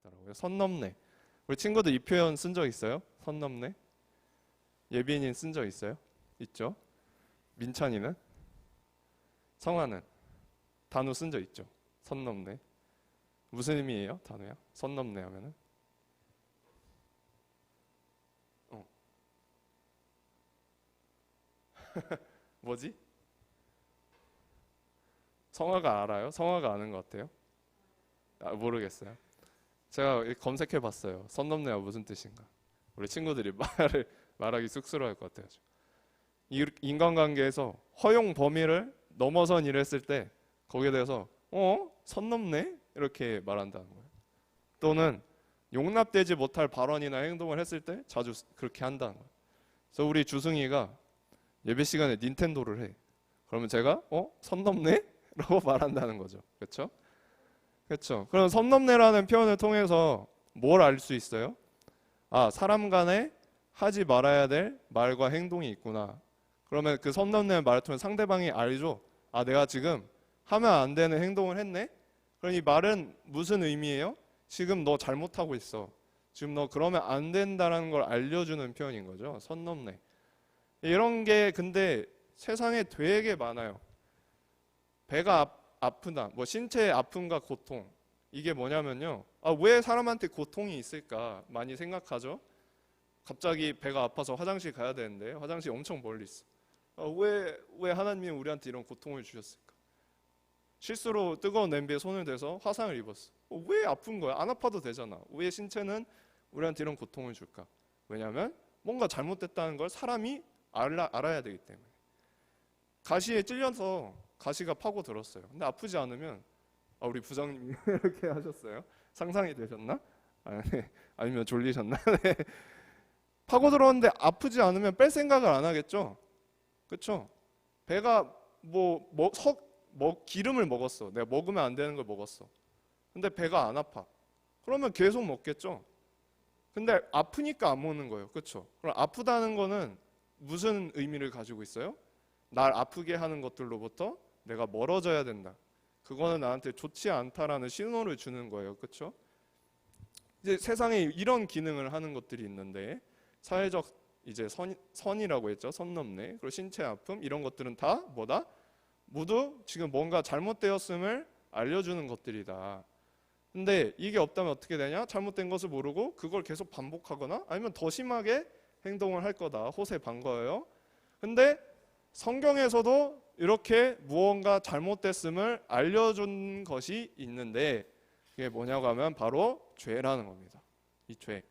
있더라고요. 선 넘네. 우리 친구들 이 표현 쓴 적 있어요? 선 넘네? 예빈이는 쓴 적 있어요? 있죠? 민찬이는? 성화는? 단우 쓴 적 있죠? 선 넘네. 무슨 의미예요? 단우야? 선 넘네 하면은? 뭐지? 성화가 알아요? 성화가 아는 것 같아요? 모르겠어요. 제가 검색해 봤어요. 선 넘네가 무슨 뜻인가. 우리 친구들이 말하기 쑥스러워할 것 같아요. 인간관계에서 허용 범위를 넘어선 일을 했을 때 거기에 대해서 선 넘네? 이렇게 말한다는 거예요. 또는 용납되지 못할 발언이나 행동을 했을 때 자주 그렇게 한다는 거예요. 그래서 우리 주승이가 예배 시간에 닌텐도를 해. 그러면 제가 선 넘네? 라고 말한다는 거죠. 그렇죠? 그렇죠. 그럼 선 넘네라는 표현을 통해서 뭘 알 수 있어요? 아, 사람 간에 하지 말아야 될 말과 행동이 있구나. 그러면 그 선 넘네는 말을 통해 상대방이 알죠. 아, 내가 지금 하면 안 되는 행동을 했네? 그럼 이 말은 무슨 의미예요? 지금 너 잘못하고 있어. 지금 너 그러면 안 된다는 걸 알려주는 표현인 거죠. 선 넘네. 이런 게 근데 세상에 되게 많아요. 배가 아프다, 뭐 신체의 아픔과 고통. 이게 뭐냐면요. 왜 사람한테 고통이 있을까 많이 생각하죠. 갑자기 배가 아파서 화장실 가야 되는데 화장실 엄청 멀리 있어. 왜 하나님이 우리한테 이런 고통을 주셨을까? 실수로 뜨거운 냄비에 손을 대서 화상을 입었어. 왜 아픈 거야? 안 아파도 되잖아. 왜 신체는 우리한테 이런 고통을 줄까? 왜냐하면 뭔가 잘못됐다는 걸 사람이 알아야 되기 때문에. 가시에 찔려서 가시가 파고들었어요. 근데 아프지 않으면 우리 부장님이 이렇게 하셨어요. 상상이 되셨나? 네. 아니면 졸리셨나? 네. 파고들었는데 아프지 않으면 뺄 생각을 안 하겠죠? 그렇죠? 배가 기름을 먹었어. 내가 먹으면 안 되는 걸 먹었어. 근데 배가 안 아파. 그러면 계속 먹겠죠? 근데 아프니까 안 먹는 거예요. 그렇죠? 그럼 아프다는 거는 무슨 의미를 가지고 있어요? 날 아프게 하는 것들로부터 내가 멀어져야 된다. 그거는 나한테 좋지 않다라는 신호를 주는 거예요. 그렇죠? 이제 세상에 이런 기능을 하는 것들이 있는데 사회적 이제 선이라고 했죠. 선 넘네. 그리고 신체 아픔 이런 것들은 다 뭐다? 모두 지금 뭔가 잘못되었음을 알려주는 것들이다. 근데 이게 없다면 어떻게 되냐? 잘못된 것을 모르고 그걸 계속 반복하거나 아니면 더 심하게 행동을 할 거다. 호세반거예요. 근데 성경에서도 이렇게 무언가 잘못됐음을 알려준 것이 있는데 그게 뭐냐고 하면 바로 죄라는 겁니다. 이 죄.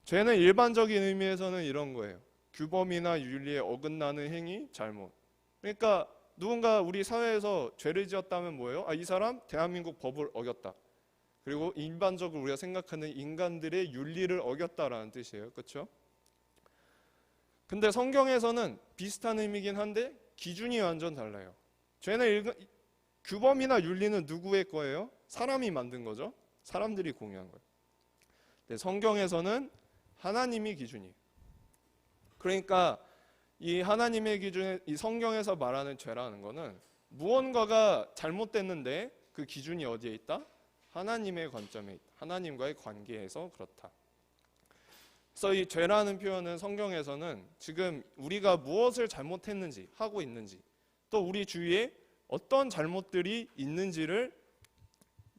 죄는 일반적인 의미에서는 이런 거예요. 규범이나 윤리에 어긋나는 행위, 잘못. 그러니까 누군가 우리 사회에서 죄를 지었다면 뭐예요? 이 사람 대한민국 법을 어겼다. 그리고 일반적으로 우리가 생각하는 인간들의 윤리를 어겼다라는 뜻이에요. 그렇죠? 근데 성경에서는 비슷한 의미긴 한데 기준이 완전 달라요. 죄는 규범이나 윤리는 누구의 거예요? 사람이 만든 거죠. 사람들이 공유한 거예요. 근데 성경에서는 하나님이 기준이에요. 그러니까 이 하나님의 기준에 이 성경에서 말하는 죄라는 거는 무언가가 잘못됐는데 그 기준이 어디에 있다? 하나님의 관점에 있다. 하나님과의 관계에서 그렇다. 그래서 이 죄라는 표현은 성경에서는 지금 우리가 무엇을 잘못했는지 하고 있는지 또 우리 주위에 어떤 잘못들이 있는지를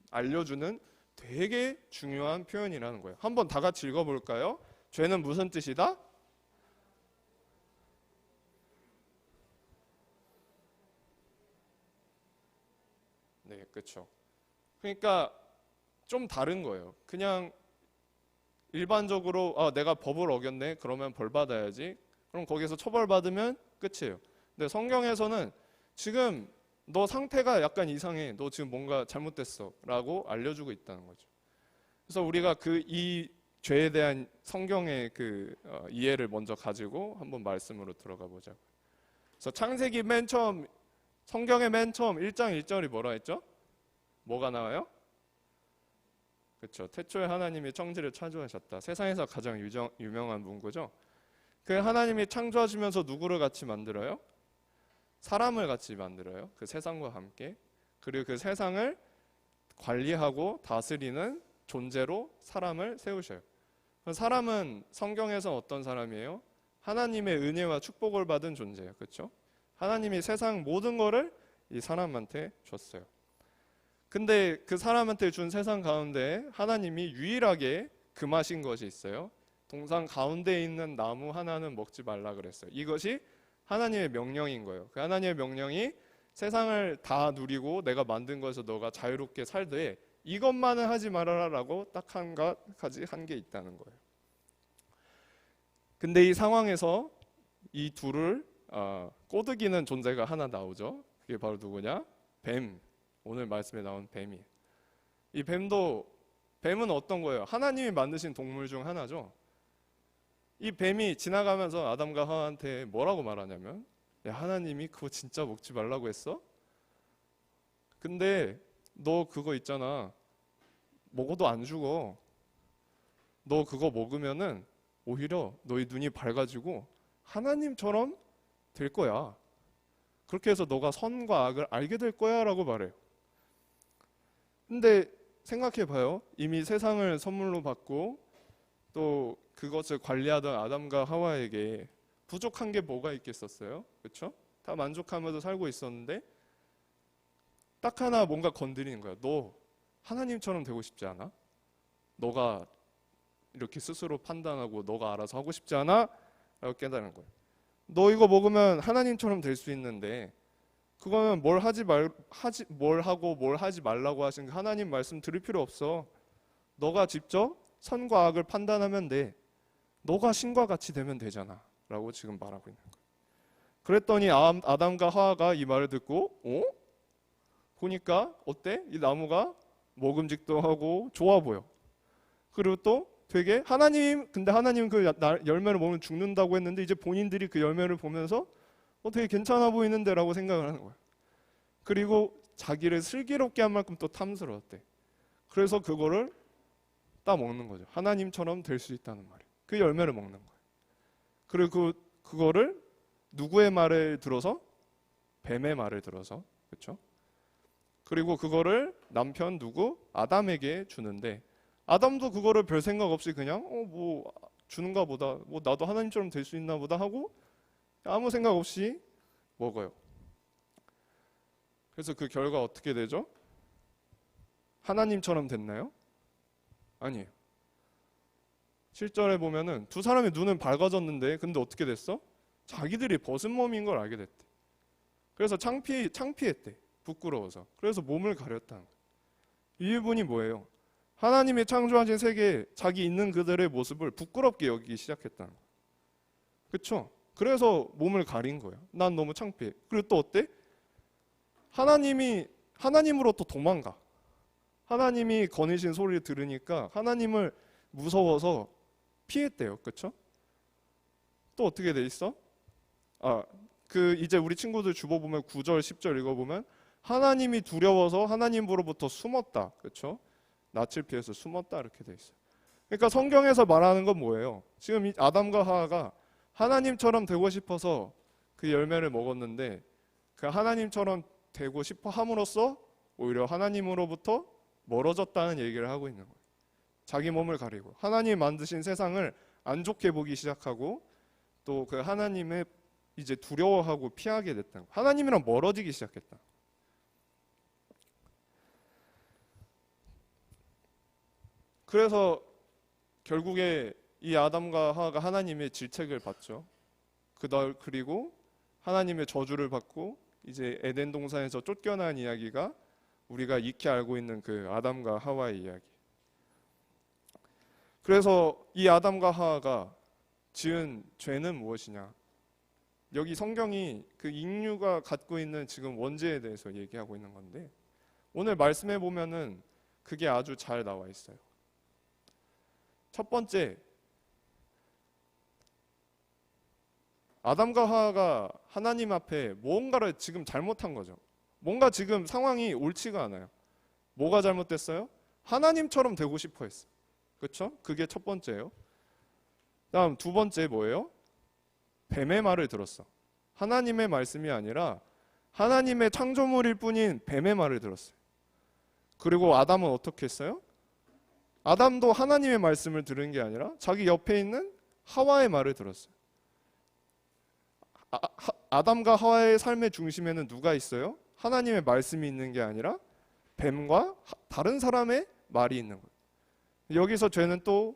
알려주는 되게 중요한 표현이라는 거예요. 한번 다 같이 읽어볼까요? 죄는 무슨 뜻이다? 네, 그렇죠. 그러니까 좀 다른 거예요. 그냥 일반적으로 내가 법을 어겼네. 그러면 벌 받아야지. 그럼 거기서 처벌받으면 끝이에요. 근데 성경에서는 지금 너 상태가 약간 이상해. 너 지금 뭔가 잘못됐어. 라고 알려주고 있다는 거죠. 그래서 우리가 이 죄에 대한 성경의 이해를 먼저 가지고 한번 말씀으로 들어가 보자고요. 그래서 창세기 맨 처음 성경의 맨 처음 1장 1절이 뭐라 했죠? 뭐가 나와요? 그렇죠. 태초에 하나님이 천지를 창조하셨다. 세상에서 가장 유명한 문구죠. 그 하나님이 창조하시면서 누구를 같이 만들어요? 사람을 같이 만들어요. 그 세상과 함께. 그리고 그 세상을 관리하고 다스리는 존재로 사람을 세우셔요. 사람은 성경에서 어떤 사람이에요? 하나님의 은혜와 축복을 받은 존재예요. 그렇죠? 하나님이 세상 모든 거를 이 사람한테 줬어요. 근데 그 사람한테 준 세상 가운데 하나님이 유일하게 금하신 것이 있어요. 동산 가운데에 있는 나무 하나는 먹지 말라 그랬어요. 이것이 하나님의 명령인 거예요. 그 하나님의 명령이 세상을 다 누리고 내가 만든 것에서 너가 자유롭게 살되 이것만은 하지 말아라라고 딱 한 가지 한 게 있다는 거예요. 근데 이 상황에서 이 둘을 꼬드기는 존재가 하나 나오죠. 그게 바로 누구냐? 뱀. 오늘 말씀에 나온 뱀이. 이 뱀은 어떤 거예요? 하나님이 만드신 동물 중 하나죠. 이 뱀이 지나가면서 아담과 하와한테 뭐라고 말하냐면, 야, 하나님이 그거 진짜 먹지 말라고 했어? 근데 너 그거 있잖아. 먹어도 안 죽어. 너 그거 먹으면은 오히려 너희 눈이 밝아지고 하나님처럼 될 거야. 그렇게 해서 너가 선과 악을 알게 될 거야 라고 말해요. 근데 생각해 봐요. 이미 세상을 선물로 받고 또 그것을 관리하던 아담과 하와에게 부족한 게 뭐가 있겠었어요? 그렇죠? 다 만족하면서 살고 있었는데 딱 하나 뭔가 건드리는 거야. 너 하나님처럼 되고 싶지 않아? 너가 이렇게 스스로 판단하고 너가 알아서 하고 싶지 않아? 라고 깨달은 거예요. 너 이거 먹으면 하나님처럼 될 수 있는데 그거는 뭘 하고 뭘 하지 말라고 하신 그 하나님 말씀 들을 필요 없어. 너가 직접 선과 악을 판단하면 돼. 너가 신과 같이 되면 되잖아 라고 지금 말하고 있는 거예요. 그랬더니 아담과 하와가 이 말을 듣고 보니까 어때? 이 나무가 먹음직도 하고 좋아 보여. 그리고 또 되게 근데 하나님 그 열매를 먹으면 죽는다고 했는데 이제 본인들이 그 열매를 보면서 되게 괜찮아 보이는데 라고 생각을 하는 거야. 그리고 자기를 슬기롭게 한 만큼 또 탐스러웠대. 그래서 그거를 따먹는 거죠. 하나님처럼 될 수 있다는 말이에요. 그 열매를 먹는 거예요. 그리고 그거를 누구의 말을 들어서? 뱀의 말을 들어서. 그렇죠? 그리고 그거를 남편 아담에게 주는데 아담도 그거를 별 생각 없이 그냥 뭐 주는가 보다, 뭐 나도 하나님처럼 될 수 있나 보다 하고 아무 생각 없이 먹어요. 그래서 그 결과 어떻게 되죠? 하나님처럼 됐나요? 아니에요. 7절에 보면은 두 사람의 눈은 밝아졌는데 근데 어떻게 됐어? 자기들이 벗은 몸인 걸 알게 됐대. 그래서 창피했대. 부끄러워서. 그래서 몸을 가렸다는 거예요. 이 부분이 뭐예요? 하나님이 창조하신 세계에 자기 있는 그들의 모습을 부끄럽게 여기기 시작했다는 거예요. 그렇죠? 그래서 몸을 가린 거예요. 난 너무 창피해. 그리고 또 어때? 하나님으로 또 도망가. 하나님이 거니신 소리를 들으니까 하나님을 무서워서 피했대요. 그렇죠? 또 어떻게 돼 있어? 이제 우리 친구들 주보 보면 9절, 10절 읽어보면 하나님이 두려워서 하나님으로부터 숨었다. 그렇죠? 낯을 피해서 숨었다 이렇게 돼 있어요. 그러니까 성경에서 말하는 건 뭐예요? 지금 이 아담과 하와가 하나님처럼 되고 싶어서 그 열매를 먹었는데 그 하나님처럼 되고 싶어 함으로써 오히려 하나님으로부터 멀어졌다는 얘기를 하고 있는 거예요. 자기 몸을 가리고 하나님이 만드신 세상을 안 좋게 보기 시작하고 또 그 하나님을 이제 두려워하고 피하게 됐다. 하나님이랑 멀어지기 시작했다. 그래서 결국에 이 아담과 하와가 하나님의 질책을 받죠. 그리고 하나님의 저주를 받고 이제 에덴 동산에서 쫓겨난 이야기가 우리가 익히 알고 있는 그 아담과 하와의 이야기. 그래서 이 아담과 하와가 지은 죄는 무엇이냐? 여기 성경이 그 인류가 갖고 있는 지금 원죄에 대해서 얘기하고 있는 건데 오늘 말씀해 보면은 그게 아주 잘 나와 있어요. 첫 번째, 아담과 하와가 하나님 앞에 무언가를 지금 잘못한 거죠. 뭔가 지금 상황이 옳지가 않아요. 뭐가 잘못됐어요? 하나님처럼 되고 싶어 했어. 그렇죠? 그게 첫 번째예요. 다음 두 번째 뭐예요? 뱀의 말을 들었어. 하나님의 말씀이 아니라 하나님의 창조물일 뿐인 뱀의 말을 들었어요. 그리고 아담은 어떻게 했어요? 아담도 하나님의 말씀을 들은 게 아니라 자기 옆에 있는 하와의 말을 들었어요. 아담과 하와의 삶의 중심에는 누가 있어요? 하나님의 말씀이 있는 게 아니라 뱀과 다른 사람의 말이 있는 거예요. 여기서 죄는 또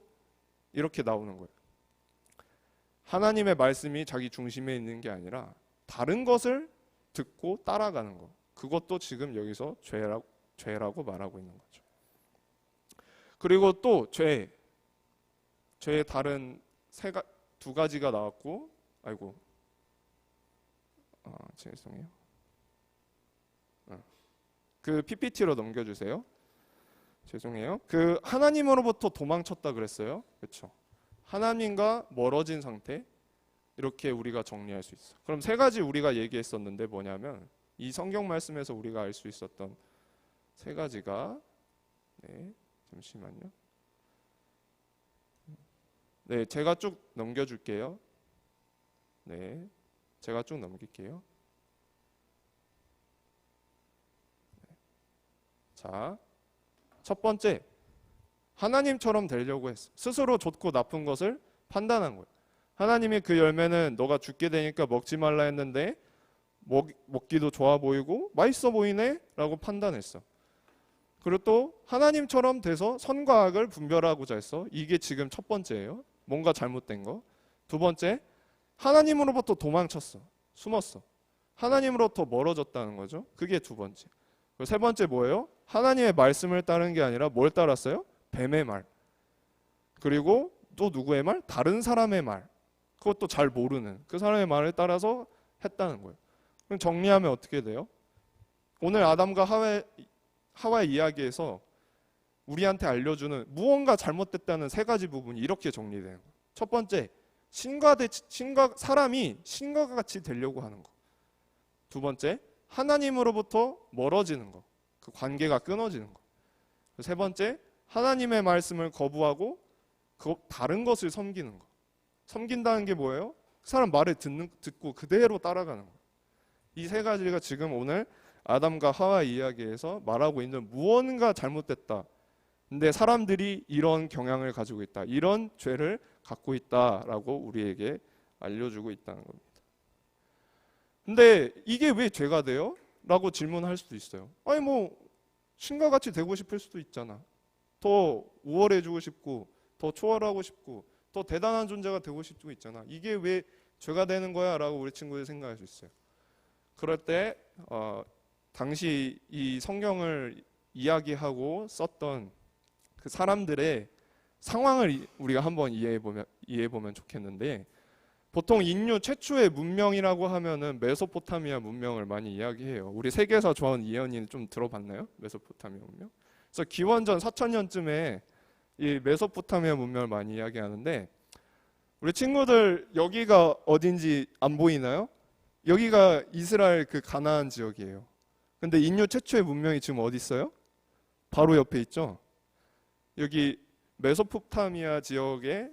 이렇게 나오는 거예요. 하나님의 말씀이 자기 중심에 있는 게 아니라 다른 것을 듣고 따라가는 거. 그것도 지금 여기서 죄라고 말하고 있는 거죠. 그리고 또 죄의 다른 두 가지가 나왔고, 아이고, 죄송해요. 그 PPT로 넘겨주세요. 죄송해요. 그 하나님으로부터 도망쳤다 그랬어요. 그렇죠? 하나님과 멀어진 상태, 이렇게 우리가 정리할 수 있어. 그럼 세 가지 우리가 얘기했었는데 뭐냐면 이 성경 말씀에서 우리가 알 수 있었던 세 가지가, 네, 잠시만요. 네, 제가 쭉 넘겨줄게요. 네, 제가 쭉 넘길게요. 자, 첫 번째, 하나님처럼 되려고 했어. 스스로 좋고 나쁜 것을 판단한 거예요. 하나님이 그 열매는 너가 죽게 되니까 먹지 말라 했는데 먹기도 좋아 보이고 맛있어 보이네 라고 판단했어. 그리고 또 하나님처럼 돼서 선과 악을 분별하고자 했어. 이게 지금 첫 번째예요. 뭔가 잘못된 거. 두 번째, 하나님으로부터 도망쳤어. 숨었어. 하나님으로부터 멀어졌다는 거죠. 그게 두 번째. 그리고 세 번째 뭐예요? 하나님의 말씀을 따른 게 아니라 뭘 따랐어요? 뱀의 말. 그리고 또 누구의 말? 다른 사람의 말. 그것도 잘 모르는 그 사람의 말을 따라서 했다는 거예요. 그럼 정리하면 어떻게 돼요? 오늘 아담과 하와의 이야기에서 우리한테 알려주는 무언가 잘못됐다는 세 가지 부분이 이렇게 정리되는 거예요. 첫 번째, 사람이 신과 같이 되려고 하는 거. 두 번째, 하나님으로부터 멀어지는 거. 그 관계가 끊어지는 거. 세 번째, 하나님의 말씀을 거부하고 다른 것을 섬기는 거. 섬긴다는 게 뭐예요? 그 사람 말을 듣고 그대로 따라가는 거예요. 이 세 가지가 지금 오늘 아담과 하와 이야기에서 말하고 있는 무언가 잘못됐다. 근데 사람들이 이런 경향을 가지고 있다. 이런 죄를 갖고 있다라고 우리에게 알려주고 있다는 겁니다. 근데 이게 왜 죄가 돼요? 라고 질문할 수도 있어요. 아니 뭐 신과 같이 되고 싶을 수도 있잖아. 더 우월해지고 싶고 더 초월하고 싶고 더 대단한 존재가 되고 싶고 있잖아. 이게 왜 죄가 되는 거야? 라고 우리 친구들이 생각할 수 있어요. 그럴 때 당시 이 성경을 이야기하고 썼던 그 사람들의 상황을 우리가 한번 이해해보면 좋겠는데, 보통 인류 최초의 문명이라고 하면은 메소포타미아 문명을 많이 이야기해요. 우리 세계사 좋아하는 이현이 좀 들어봤나요? 메소포타미아 문명? 그래서 기원전 4000년쯤에 이 메소포타미아 문명을 많이 이야기하는데, 우리 친구들 여기가 어딘지 안 보이나요? 여기가 이스라엘 그 가나안 지역이에요. 근데 인류 최초의 문명이 지금 어디 있어요? 바로 옆에 있죠. 여기 메소포타미아 지역에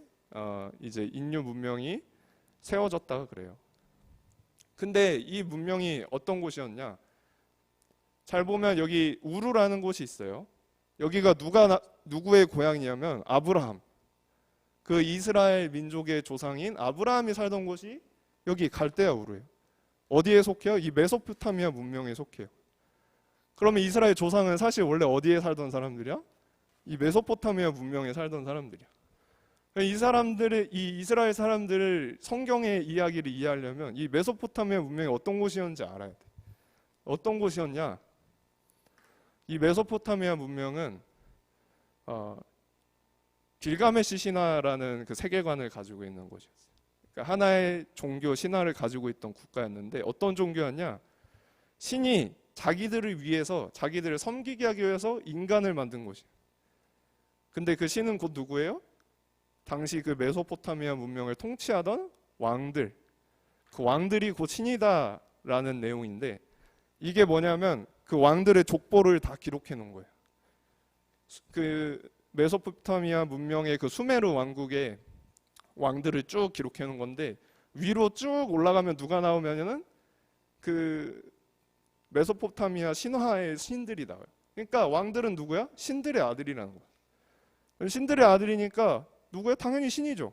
이제 인류 문명이 세워졌다고 그래요. 근데 이 문명이 어떤 곳이었냐? 잘 보면 여기 우르라는 곳이 있어요. 여기가 누구의 고향이냐면 아브라함. 그 이스라엘 민족의 조상인 아브라함이 살던 곳이 여기 갈대아 우르예요. 어디에 속해요? 이 메소포타미아 문명에 속해요. 그러면 이스라엘 조상은 사실 원래 어디에 살던 사람들이야? 이 메소포타미아 문명에 살던 사람들이야. 이 이스라엘 사람들을 성경의 이야기를 이해하려면 이 메소포타미아 문명이 어떤 곳이었는지 알아야 돼. 어떤 곳이었냐? 이 메소포타미아 문명은 길가메시 신화라는 그 세계관을 가지고 있는 곳이었어요. 그러니까 하나의 종교 신화를 가지고 있던 국가였는데, 어떤 종교였냐? 신이 자기들을 위해서, 자기들을 섬기게 하기 위해서 인간을 만든 곳이에요. 근데 그 신은 곧 누구예요? 당시 그 메소포타미아 문명을 통치하던 왕들, 그 왕들이 곧 신이다라는 내용인데, 이게 뭐냐면 그 왕들의 족보를 다 기록해 놓은 거예요. 그 메소포타미아 문명의 그 수메르 왕국의 왕들을 쭉 기록해 놓은 건데, 위로 쭉 올라가면 누가 나오면은 그 메소포타미아 신화의 신들이 나와요. 그러니까 왕들은 누구야? 신들의 아들이라는 거야. 신들의 아들이니까 누구야? 당연히 신이죠.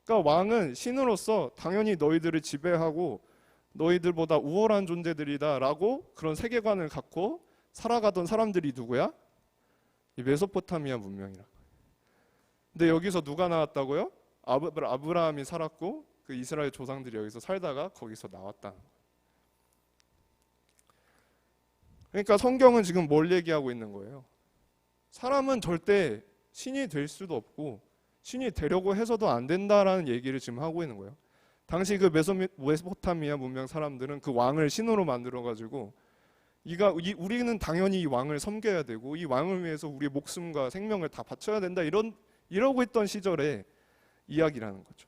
그러니까 왕은 신으로서 당연히 너희들을 지배하고 너희들보다 우월한 존재들이다라고 그런 세계관을 갖고 살아가던 사람들이 누구야? 이 메소포타미아 문명이라. 근데 여기서 누가 나왔다고요? 아브라함이 살았고 그 이스라엘 조상들이 여기서 살다가 거기서 나왔다는 거예요. 그러니까 성경은 지금 뭘 얘기하고 있는 거예요? 사람은 절대 신이 될 수도 없고 신이 되려고 해서도 안 된다라는 얘기를 지금 하고 있는 거예요. 당시 그 메소포타미아 문명 사람들은 그 왕을 신으로 만들어가지고 우리는 당연히 이 왕을 섬겨야 되고 이 왕을 위해서 우리의 목숨과 생명을 다 바쳐야 된다 이러고 있던 시절의 이야기라는 거죠.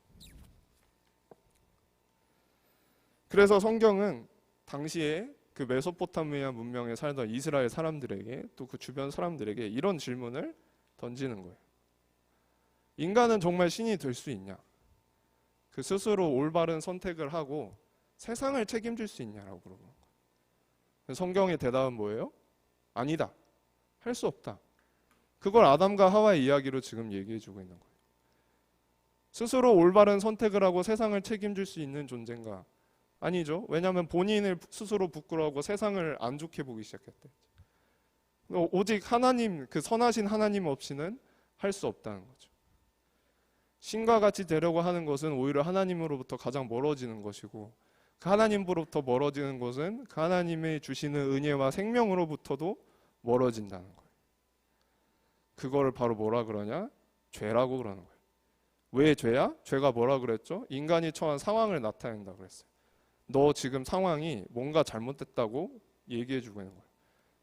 그래서 성경은 당시에 그 메소포타미아 문명에 살던 이스라엘 사람들에게 또 그 주변 사람들에게 이런 질문을 던지는 거예요. 인간은 정말 신이 될 수 있냐? 그 스스로 올바른 선택을 하고 세상을 책임질 수 있냐라고 물어보는 거예요. 성경의 대답은 뭐예요? 아니다. 할 수 없다. 그걸 아담과 하와의 이야기로 지금 얘기해주고 있는 거예요. 스스로 올바른 선택을 하고 세상을 책임질 수 있는 존재인가? 아니죠. 왜냐하면 본인을 스스로 부끄러워하고 세상을 안 좋게 보기 시작했대. 오직 하나님, 그 선하신 하나님 없이는 할 수 없다는 거죠. 신과 같이 되려고 하는 것은 오히려 하나님으로부터 가장 멀어지는 것이고 그 하나님으로부터 멀어지는 것은 그 하나님의 주시는 은혜와 생명으로부터도 멀어진다는 거예요. 그거를 바로 뭐라 그러냐? 죄라고 그러는 거예요. 왜 죄야? 죄가 뭐라 그랬죠? 인간이 처한 상황을 나타낸다고 그랬어요. 너 지금 상황이 뭔가 잘못됐다고 얘기해주고 있는 거예요.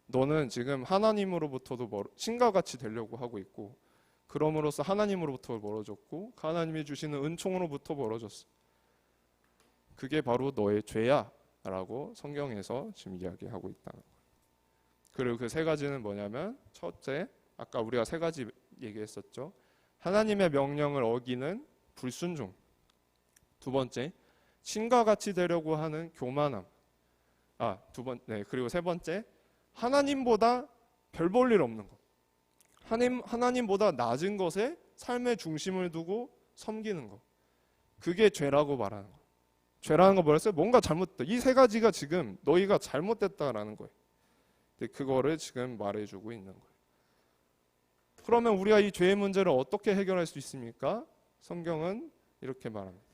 너는 지금 하나님으로부터도 신과 같이 되려고 하고 있고 그럼으로써 하나님으로부터 멀어졌고 그 하나님이 주시는 은총으로부터 멀어졌어. 그게 바로 너의 죄야 라고 성경에서 지금 이야기하고 있다는 거예요. 그리고 그 세 가지는 뭐냐면 첫째, 아까 우리가 세 가지 얘기했었죠. 하나님의 명령을 어기는 불순종. 두 번째, 신과 같이 되려고 하는 교만함. 그리고 세 번째, 하나님보다 별 볼 일 없는 것. 하나님보다 낮은 것에 삶의 중심을 두고 섬기는 것. 그게 죄라고 말하는 거예요. 죄라는 거 뭐랬어요? 뭔가 잘못됐다. 이 세 가지가 지금 너희가 잘못됐다라는 거예요. 근데 그거를 지금 말해주고 있는 거예요. 그러면 우리가 이 죄의 문제를 어떻게 해결할 수 있습니까? 성경은 이렇게 말합니다.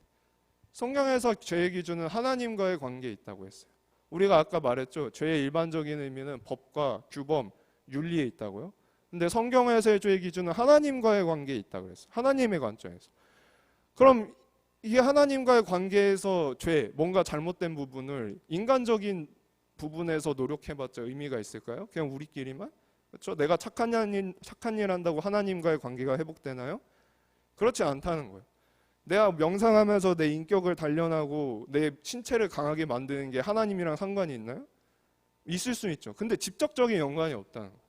성경에서 죄의 기준은 하나님과의 관계에 있다고 했어요. 우리가 아까 말했죠. 죄의 일반적인 의미는 법과 규범, 윤리에 있다고요. 근데 성경에서의 죄의 기준은 하나님과의 관계에 있다고 그랬어요. 하나님의 관점에서. 그럼 이게 하나님과의 관계에서 죄, 뭔가 잘못된 부분을 인간적인 부분에서 노력해봤자 의미가 있을까요? 그냥 우리끼리만? 그렇죠? 내가 착한 일 한다고 하나님과의 관계가 회복되나요? 그렇지 않다는 거예요. 내가 명상하면서 내 인격을 단련하고 내 신체를 강하게 만드는 게 하나님이랑 상관이 있나요? 있을 수 있죠. 근데 직접적인 연관이 없다는 거예요.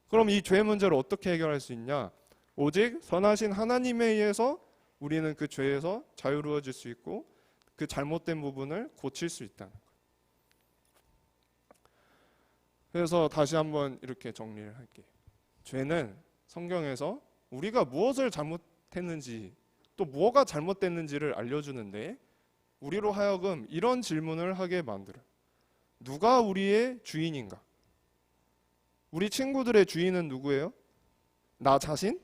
그럼 이 죄 문제를 어떻게 해결할 수 있냐? 오직 선하신 하나님에 의해서 우리는 그 죄에서 자유로워질 수 있고 그 잘못된 부분을 고칠 수 있다는 거예요. 그래서 다시 한번 이렇게 정리를 할게요. 죄는 성경에서 우리가 무엇을 잘못했는지 또 뭐가 잘못됐는지를 알려주는데 우리로 하여금 이런 질문을 하게 만들어요. 누가 우리의 주인인가? 우리 친구들의 주인은 누구예요? 나 자신?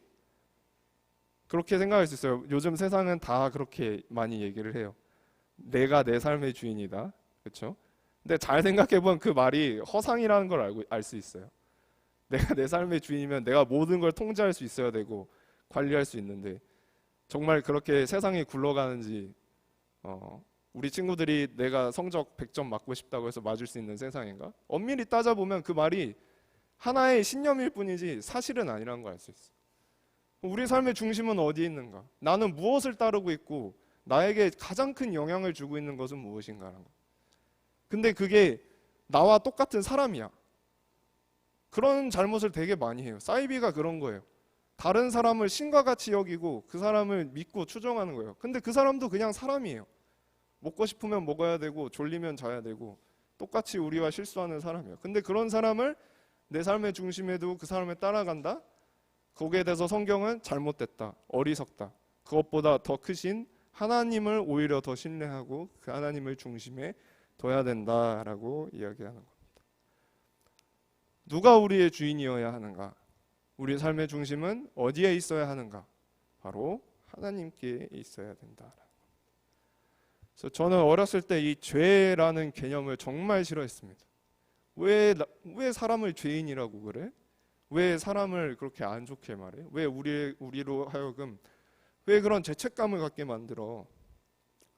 그렇게 생각할 수 있어요. 요즘 세상은 다 그렇게 많이 얘기를 해요. 내가 내 삶의 주인이다. 그렇죠? 근데 잘 생각해보면 그 말이 허상이라는 걸 알 수 있어요. 내가 내 삶의 주인이면 내가 모든 걸 통제할 수 있어야 되고 관리할 수 있는데 정말 그렇게 세상이 굴러가는지 우리 친구들이 내가 성적 100점 맞고 싶다고 해서 맞을 수 있는 세상인가? 엄밀히 따져보면 그 말이 하나의 신념일 뿐이지 사실은 아니라는 걸 알 수 있어요. 우리 삶의 중심은 어디에 있는가? 나는 무엇을 따르고 있고 나에게 가장 큰 영향을 주고 있는 것은 무엇인가라는 거. 근데 그게 나와 똑같은 사람이야. 그런 잘못을 되게 많이 해요. 사이비가 그런 거예요. 다른 사람을 신과 같이 여기고 그 사람을 믿고 추종하는 거예요. 근데 그 사람도 그냥 사람이에요. 먹고 싶으면 먹어야 되고 졸리면 자야 되고 똑같이 우리와 실수하는 사람이에요. 근데 그런 사람을 내 삶의 중심에 두고 그 사람을 따라간다? 거기에 대해서 성경은 잘못됐다, 어리석다, 그것보다 더 크신 하나님을 오히려 더 신뢰하고 그 하나님을 중심에 둬야 된다라고 이야기하는 겁니다. 누가 우리의 주인이어야 하는가? 우리 삶의 중심은 어디에 있어야 하는가? 바로 하나님께 있어야 된다. 그래서 저는 어렸을 때 이 죄라는 개념을 정말 싫어했습니다. 왜 사람을 죄인이라고 그래? 왜 사람을 그렇게 안 좋게 말해? 왜 우리로 하여금 왜 그런 죄책감을 갖게 만들어?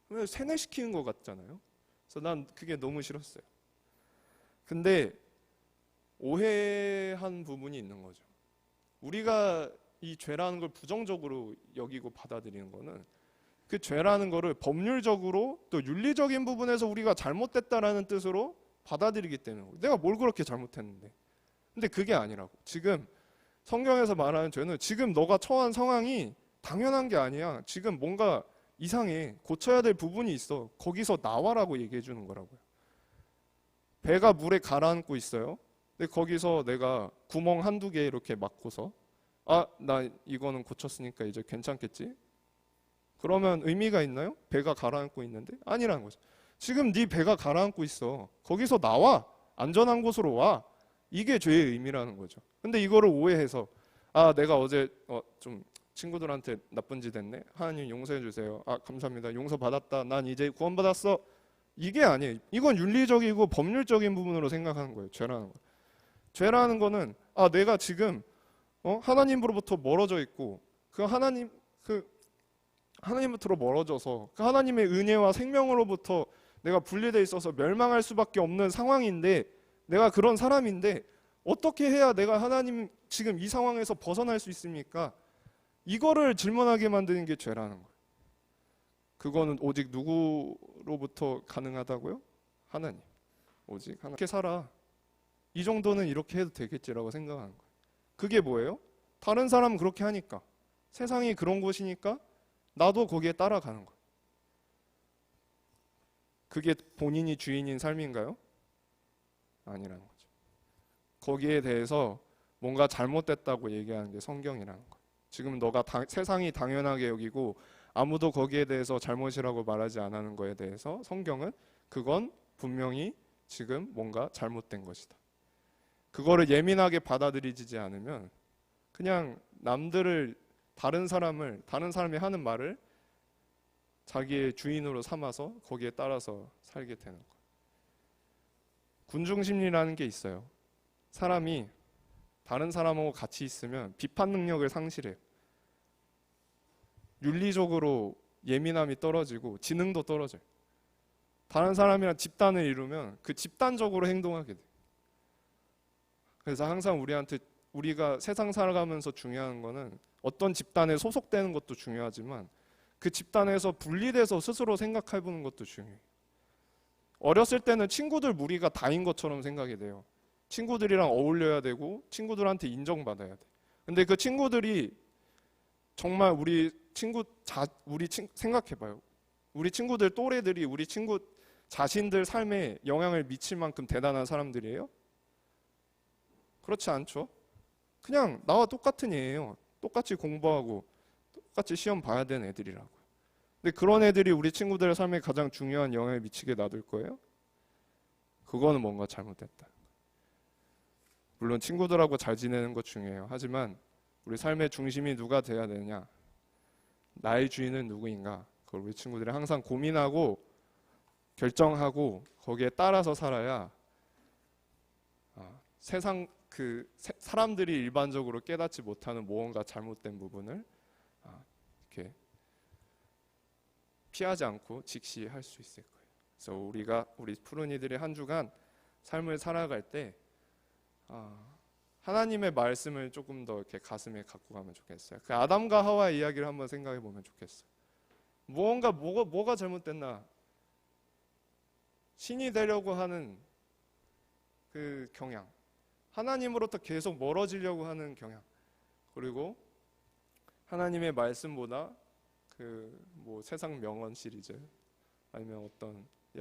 왜 세뇌시키는 것 같잖아요. 그래서 난 그게 너무 싫었어요. 근데 오해한 부분이 있는 거죠. 우리가 이 죄라는 걸 부정적으로 여기고 받아들이는 거는 그 죄라는 거를 법률적으로 또 윤리적인 부분에서 우리가 잘못됐다라는 뜻으로 받아들이기 때문에 내가 뭘 그렇게 잘못했는데. 근데 그게 아니라고. 지금 성경에서 말하는 죄는 지금 너가 처한 상황이 당연한 게 아니야. 지금 뭔가 이상해. 고쳐야 될 부분이 있어. 거기서 나와라고 얘기해 주는 거라고요. 배가 물에 가라앉고 있어요. 근데 거기서 내가 구멍 한두 개 이렇게 막고서 나 이거는 고쳤으니까 이제 괜찮겠지? 그러면 의미가 있나요? 배가 가라앉고 있는데? 아니라는 거죠. 지금 네 배가 가라앉고 있어. 거기서 나와. 안전한 곳으로 와. 이게 죄의 의미라는 거죠. 근데 이거를 오해해서 내가 어제 좀 친구들한테 나쁜 짓 했네. 하나님 용서해 주세요. 감사합니다. 용서 받았다. 난 이제 구원받았어. 이게 아니에요. 이건 윤리적이고 법률적인 부분으로 생각하는 거예요. 죄라는 거. 죄라는 거는 내가 지금 하나님으로부터 멀어져 있고 그 하나님부터 멀어져서 그 하나님의 은혜와 생명으로부터 내가 분리돼 있어서 멸망할 수밖에 없는 상황인데 내가 그런 사람인데 어떻게 해야 내가 하나님 지금 이 상황에서 벗어날 수 있습니까? 이거를 질문하게 만드는 게 죄라는 거예요. 그거는 오직 누구로부터 가능하다고요? 하나님. 오직 하나님. 이렇게 살아. 이 정도는 이렇게 해도 되겠지라고 생각하는 거예요. 그게 뭐예요? 다른 사람은 그렇게 하니까. 세상이 그런 곳이니까 나도 거기에 따라가는 거예요. 그게 본인이 주인인 삶인가요? 아니라는 거죠. 거기에 대해서 뭔가 잘못됐다고 얘기하는 게 성경이라는 거예요. 지금 너가 세상이 당연하게 여기고 아무도 거기에 대해서 잘못이라고 말하지 않는 거에 대해서 성경은 그건 분명히 지금 뭔가 잘못된 것이다. 그거를 예민하게 받아들이지 않으면 그냥 다른 사람이 하는 말을 자기의 주인으로 삼아서 거기에 따라서 살게 되는 거예요. 군중심리라는 게 있어요. 사람이 다른 사람하고 같이 있으면 비판 능력을 상실해요. 윤리적으로 예민함이 떨어지고 지능도 떨어져요. 다른 사람이랑 집단을 이루면 그 집단적으로 행동하게 돼요. 그래서 항상 우리가 세상 살아가면서 중요한 거는 어떤 집단에 소속되는 것도 중요하지만 그 집단에서 분리돼서 스스로 생각해보는 것도 중요해요. 어렸을 때는 친구들 무리가 다인 것처럼 생각이 돼요. 친구들이랑 어울려야 되고 친구들한테 인정받아야 돼. 근데 그 친구들이 정말 생각해봐요. 우리 친구들 또래들이 우리 친구 자신들 삶에 영향을 미칠 만큼 대단한 사람들이에요? 그렇지 않죠. 그냥 나와 똑같은 애예요. 똑같이 공부하고 똑같이 시험 봐야 되는 애들이라고요. 근데 그런 애들이 우리 친구들의 삶에 가장 중요한 영향을 미치게 놔둘 거예요? 그거는 뭔가 잘못됐다. 물론 친구들하고 잘 지내는 거 중요해요. 하지만 우리 삶의 중심이 누가 돼야 되느냐? 나의 주인은 누구인가? 그걸 우리 친구들이 항상 고민하고 결정하고 거기에 따라서 살아야 사람들이 일반적으로 깨닫지 못하는 무언가 잘못된 부분을 이렇게 피하지 않고 직시할 수 있을 거예요. 그래서 우리 푸른이들의 한 주간 삶을 살아갈 때 하나님의 말씀을 조금 더 이렇게 가슴에 갖고 가면 좋겠어요. 그 아담과 하와의 이야기를 한번 생각해 보면 좋겠어요. 뭐가 잘못됐나? 신이 되려고 하는 그 경향, 하나님으로부터 계속 멀어지려고 하는 경향, 그리고 하나님의 말씀보다 세상 명언 시리즈 아니면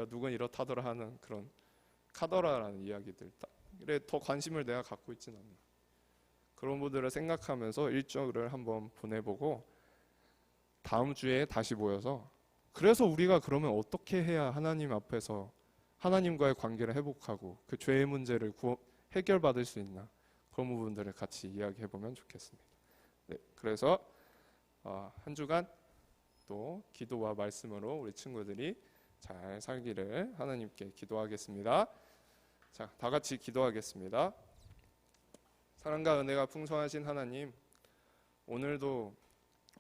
누군 이렇다더라 하는 그런 카더라라는 이야기들 그래 더 관심을 내가 갖고 있진 않나. 그런 분들을 생각하면서 일정을 한번 보내보고 다음 주에 다시 모여서 그래서 우리가 그러면 어떻게 해야 하나님 앞에서 하나님과의 관계를 회복하고 그 죄의 문제를 해결받을 수 있나 그런 부분들을 같이 이야기해 보면 좋겠습니다. 네, 그래서 한 주간 또 기도와 말씀으로 우리 친구들이 잘 살기를 하나님께 기도하겠습니다. 자, 다 같이 기도하겠습니다. 사랑과 은혜가 풍성하신 하나님, 오늘도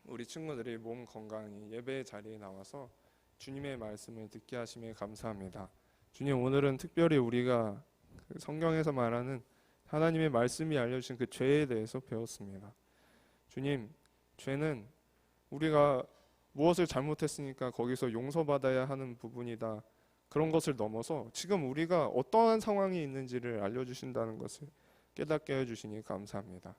우리 친구들이 몸 건강히 예배의 자리에 나와서 주님의 말씀을 듣게 하심에 감사합니다. 주님, 오늘은 특별히 우리가 성경에서 말하는 하나님의 말씀이 알려주신 그 죄에 대해서 배웠습니다. 주님, 죄는 우리가 무엇을 잘못했으니까 거기서 용서받아야 하는 부분이다. 그런 것을 넘어서 지금 우리가 어떠한 상황이 있는지를 알려주신다는 것을 깨닫게 해주시니 감사합니다.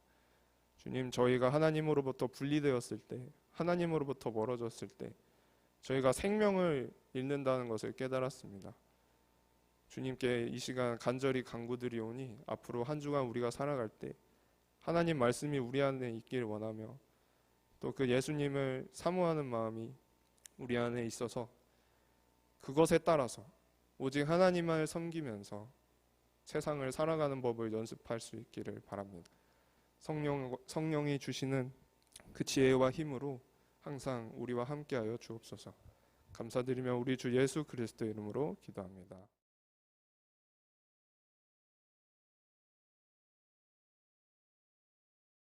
주님, 저희가 하나님으로부터 분리되었을 때, 하나님으로부터 멀어졌을 때 저희가 생명을 잃는다는 것을 깨달았습니다. 주님께 이 시간 간절히 간구드리오니 앞으로 한 주간 우리가 살아갈 때 하나님 말씀이 우리 안에 있기를 원하며 또 그 예수님을 사모하는 마음이 우리 안에 있어서 그것에 따라서 오직 하나님을 섬기면서 세상을 살아가는 법을 연습할 수 있기를 바랍니다. 성령이 주시는 그 지혜와 힘으로 항상 우리와 함께하여 주옵소서. 감사드리며 우리 주 예수 그리스도 이름으로 기도합니다.